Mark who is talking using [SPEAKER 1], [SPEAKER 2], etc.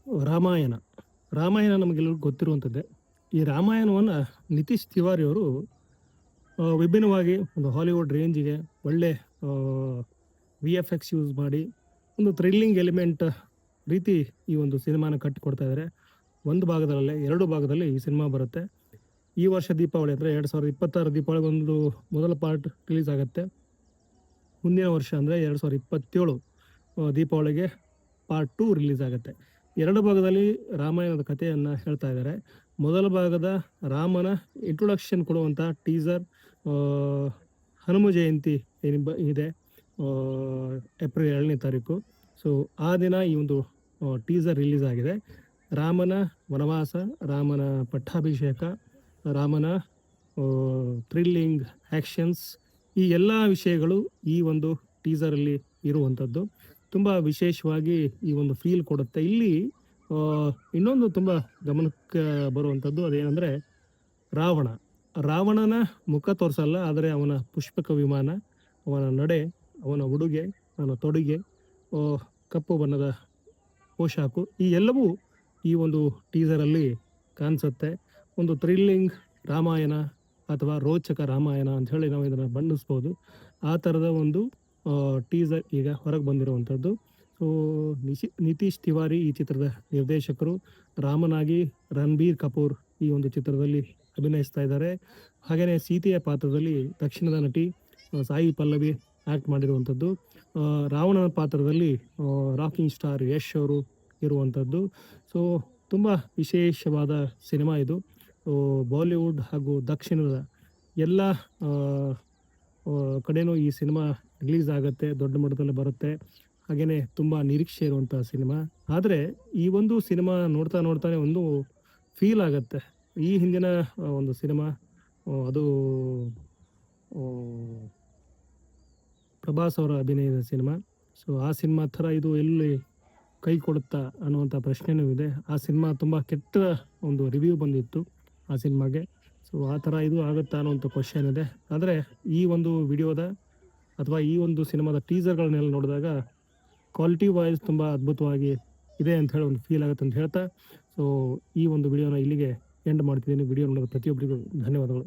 [SPEAKER 1] ರಾಮಾಯಣ. ರಾಮಾಯಣ ನಮಗೆಲ್ಲರಿಗೂ ಗೊತ್ತಿರುವಂಥದ್ದೇ. ಈ ರಾಮಾಯಣವನ್ನು ನಿತೀಶ್ ತಿವಾರಿ ಅವರು ವಿಭಿನ್ನವಾಗಿ ಒಂದು ಹಾಲಿವುಡ್ ರೇಂಜಿಗೆ ಒಳ್ಳೆ VFX ಯೂಸ್ ಮಾಡಿ ಒಂದು ಥ್ರಿಲ್ಲಿಂಗ್ ಎಲಿಮೆಂಟ್ ರೀತಿ ಈ ಒಂದು ಸಿನಿಮಾನ ಕಟ್ಟಿಕೊಡ್ತಾ ಇದ್ದಾರೆ. ಒಂದು ಭಾಗದಲ್ಲೇ 2 ಭಾಗದಲ್ಲಿ ಈ ಸಿನಿಮಾ ಬರುತ್ತೆ. ಈ ವರ್ಷ ದೀಪಾವಳಿ ಅಂದರೆ 2026 ದೀಪಾವಳಿಗೆ ಒಂದು ಮೊದಲ ಪಾರ್ಟ್ ರಿಲೀಸ್ ಆಗುತ್ತೆ. ಮುಂದಿನ ವರ್ಷ ಅಂದರೆ 2027 ದೀಪಾವಳಿಗೆ ಪಾರ್ಟ್ 2 ರಿಲೀಸ್ ಆಗುತ್ತೆ. 2 ಭಾಗದಲ್ಲಿ ರಾಮಾಯಣದ ಕಥೆಯನ್ನು ಹೇಳ್ತಾ ಇದ್ದಾರೆ. ಮೊದಲ ಭಾಗದ ರಾಮನ ಇಂಟ್ರೊಡಕ್ಷನ್ ಕೊಡುವಂಥ ಟೀಸರ್ ಹನುಮ ಜಯಂತಿ ಇದೆ, ಏಪ್ರಿಲ್ 2ನೇ ತಾರೀಕು. ಸೊ ಆ ದಿನ ಈ ಒಂದು ಟೀಸರ್ ರಿಲೀಸ್ ಆಗಿದೆ. ರಾಮನ ವನವಾಸ, ರಾಮನ ಪಟ್ಟಾಭಿಷೇಕ, ರಾಮನ ಥ್ರಿಲ್ಲಿಂಗ್ ಆ್ಯಕ್ಷನ್ಸ್, ಈ ಎಲ್ಲ ವಿಷಯಗಳು ಈ ಒಂದು ಟೀಸರಲ್ಲಿ ಇರುವಂಥದ್ದು. ತುಂಬ ವಿಶೇಷವಾಗಿ ಈ ಒಂದು ಫೀಲ್ ಕೊಡುತ್ತೆ. ಇಲ್ಲಿ ಇನ್ನೊಂದು ತುಂಬ ಗಮನಕ್ಕೆ ಬರುವಂಥದ್ದು ಅದೇನೆಂದರೆ ರಾವಣನ ಮುಖ ತೋರಿಸಲ್ಲ, ಆದರೆ ಅವನ ಪುಷ್ಪಕ ವಿಮಾನ, ಅವನ ನಡೆ, ಅವನ ಉಡುಗೆ, ಅವನ ತೊಡುಗೆ, ಕಪ್ಪು ಬಣ್ಣದ ಪೋಷಾಕು, ಈ ಎಲ್ಲವೂ ಈ ಒಂದು ಟೀಸರಲ್ಲಿ ಕಾಣಿಸುತ್ತೆ. ಒಂದು ಥ್ರಿಲ್ಲಿಂಗ್ ರಾಮಾಯಣ ಅಥವಾ ರೋಚಕ ರಾಮಾಯಣ ಅಂತ ಹೇಳಿ ನಾವು ಇದನ್ನು ಬಣ್ಣಿಸ್ಬೋದು. ಆ ಥರದ ಒಂದು ಟೀಸರ್ ಈಗ ಹೊರಗೆ ಬಂದಿರುವಂಥದ್ದು. ಸೊ ನಿತೀಶ್ ತಿವಾರಿ ಈ ಚಿತ್ರದ ನಿರ್ದೇಶಕರು. ರಾಮನಾಗಿ ರಣಬೀರ್ ಕಪೂರ್ ಈ ಒಂದು ಚಿತ್ರದಲ್ಲಿ ಅಭಿನಯಿಸ್ತಾ ಇದ್ದಾರೆ. ಹಾಗೆಯೇ ಸೀತೆಯ ಪಾತ್ರದಲ್ಲಿ ದಕ್ಷಿಣದ ನಟಿ ಸಾಯಿ ಪಲ್ಲವಿ ಆ್ಯಕ್ಟ್ ಮಾಡಿರುವಂಥದ್ದು. ರಾವಣನ ಪಾತ್ರದಲ್ಲಿ ರಾಕಿಂಗ್ ಸ್ಟಾರ್ ಯಶ್ ಅವರು ಇರುವಂಥದ್ದು. ಸೊ ತುಂಬ ವಿಶೇಷವಾದ ಸಿನಿಮಾ ಇದು. ಬಾಲಿವುಡ್ ಹಾಗೂ ದಕ್ಷಿಣದ ಎಲ್ಲ ಕಡೆನೂ ಈ ಸಿನಿಮಾ ರಿಲೀಸ್ ಆಗುತ್ತೆ, ದೊಡ್ಡ ಮಟ್ಟದಲ್ಲಿ ಬರುತ್ತೆ. ಹಾಗೆಯೇ ತುಂಬ ನಿರೀಕ್ಷೆ ಇರುವಂಥ ಸಿನಿಮಾ. ಆದರೆ ಈ ಒಂದು ಸಿನಿಮಾ ನೋಡ್ತಾನೆ ಒಂದು ಫೀಲ್ ಆಗುತ್ತೆ. ಈ ಹಿಂದಿನ ಒಂದು ಸಿನಿಮಾ ಅದು ಪ್ರಭಾಸ್ ಅವರ ಅಭಿನಯದ ಸಿನಿಮಾ. ಸೊ ಆ ಸಿನಿಮಾ ಥರ ಇದು ಎಲ್ಲಿ ಕೈ ಕೊಡುತ್ತಾ ಅನ್ನುವಂಥ ಪ್ರಶ್ನೆಯೂ ಇದೆ. ಆ ಸಿನಿಮಾ ತುಂಬ ಕೆಟ್ಟ ಒಂದು ರಿವ್ಯೂ ಬಂದಿತ್ತು ಆ ಸಿನಿಮಾಗೆ. ಸೊ ಆ ಥರ ಇದು ಆಗುತ್ತಾ ಅನ್ನೋಂಥ ಕ್ವಶನ್ ಇದೆ. ಆದರೆ ಈ ಒಂದು ವಿಡಿಯೋದ ಅಥವಾ ಈ ಒಂದು ಸಿನಿಮಾದ ಟೀಸರ್ಗಳನ್ನೆಲ್ಲ ನೋಡಿದಾಗ ಕ್ವಾಲಿಟಿ ವೈಸ್ ತುಂಬ ಅದ್ಭುತವಾಗಿ ಇದೆ ಅಂತ ಹೇಳಿ ಒಂದು ಫೀಲ್ ಆಗುತ್ತೆ ಅಂತ ಹೇಳ್ತಾ, ಸೊ ಈ ಒಂದು ವಿಡಿಯೋನ ಇಲ್ಲಿಗೆ ಎಂಡ್ ಮಾಡ್ತಿದ್ದೀನಿ. ವಿಡಿಯೋ ನೋಡೋದು ಪ್ರತಿಯೊಬ್ಬರಿಗೂ ಧನ್ಯವಾದಗಳು.